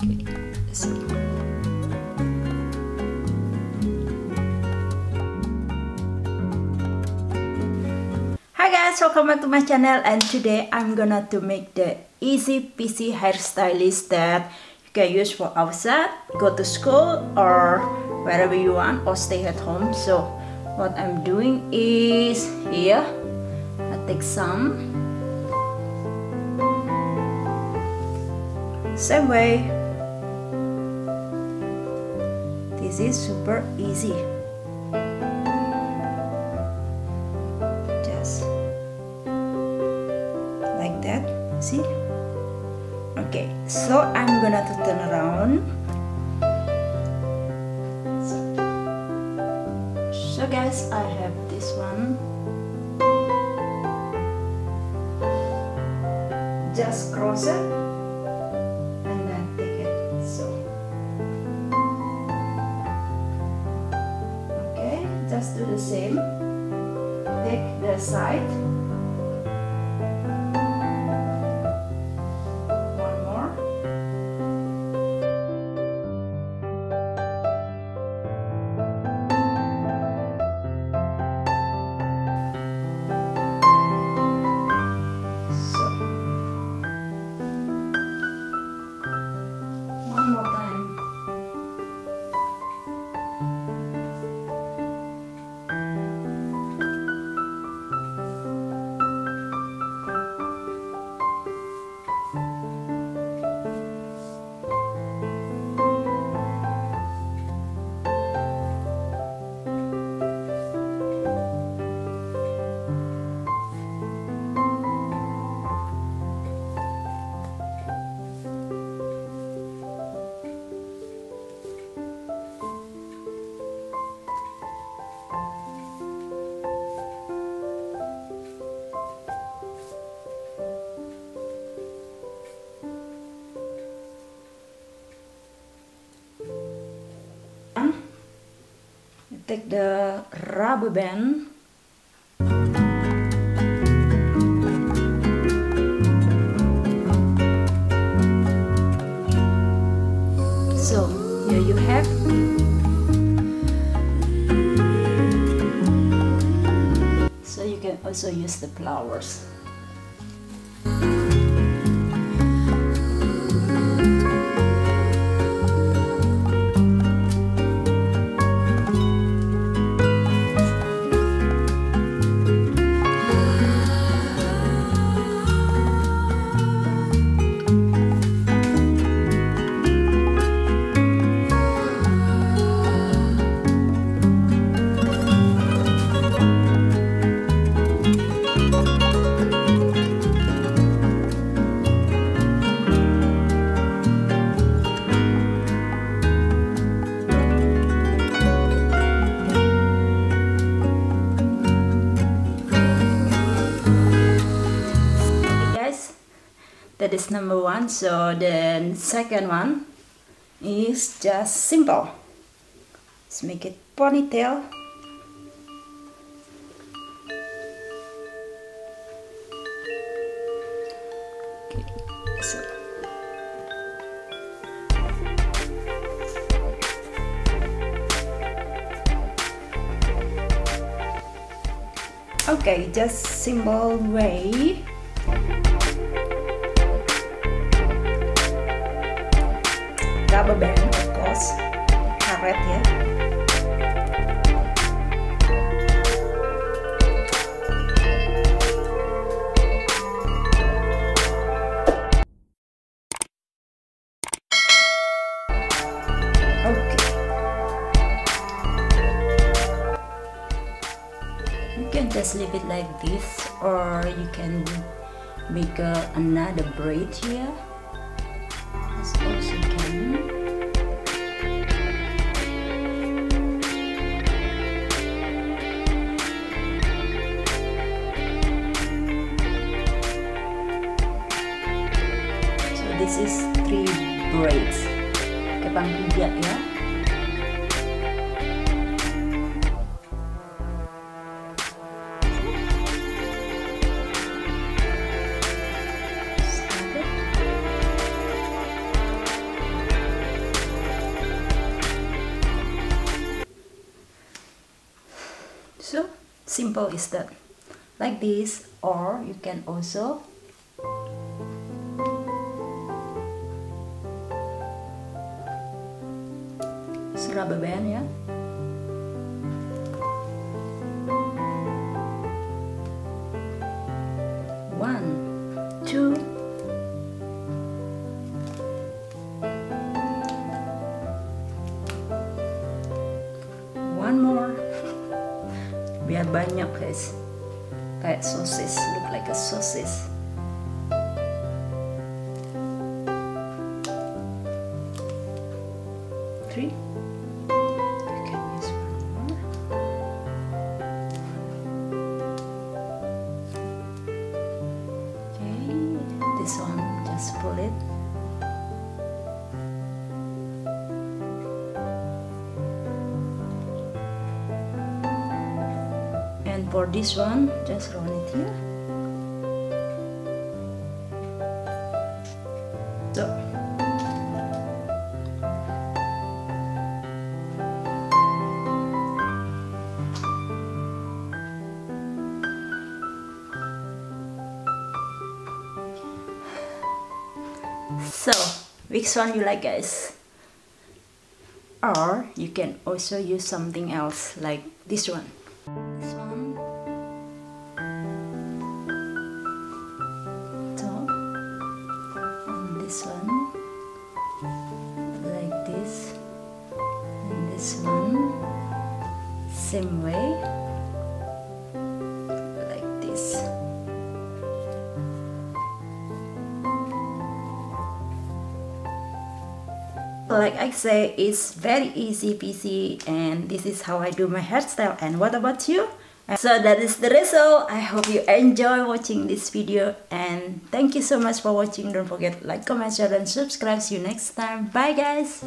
So. Hi guys, welcome back to my channel, and today I'm gonna to make the easy peasy hairstylist that you can use for outside, go to school or wherever you want, or stay at home. So what I'm doing is here I take some, same way. This is super easy. Just like that, see? Okay, so I'm gonna to turn around. So guys, I have this one. Just cross it and then take it. So okay, just do the same. Take the side. One more. So one more time. Take the rubber band. So here you have. So you can also use the flowers. That is number one. So the second one is just simple. Let's make it ponytail. Okay, so okay, just simple way. Rubber band, of course, karet ya. Okay, you can just leave it like this, or you can make another braid here. This also can. This is 3 braids, kebang 3 ya. simple is that, like this, or you can also rubber band, ya. One, two, one more. Biar banyak, guys. Kayak sosis, look like a sosis. Three. This one, just pull it. And for this one, just roll it here. So, which one you like, guys? Or you can also use something else like this one. This one. Top. And this one. Like this. And this one. Same way. Like this. Like I say, it's very easy peasy, and this is how I do my hairstyle. And what about you? So that is the result. I hope you enjoy watching this video, and thank you so much for watching. Don't forget to like, comment, share, and subscribe. See you next time. Bye, guys.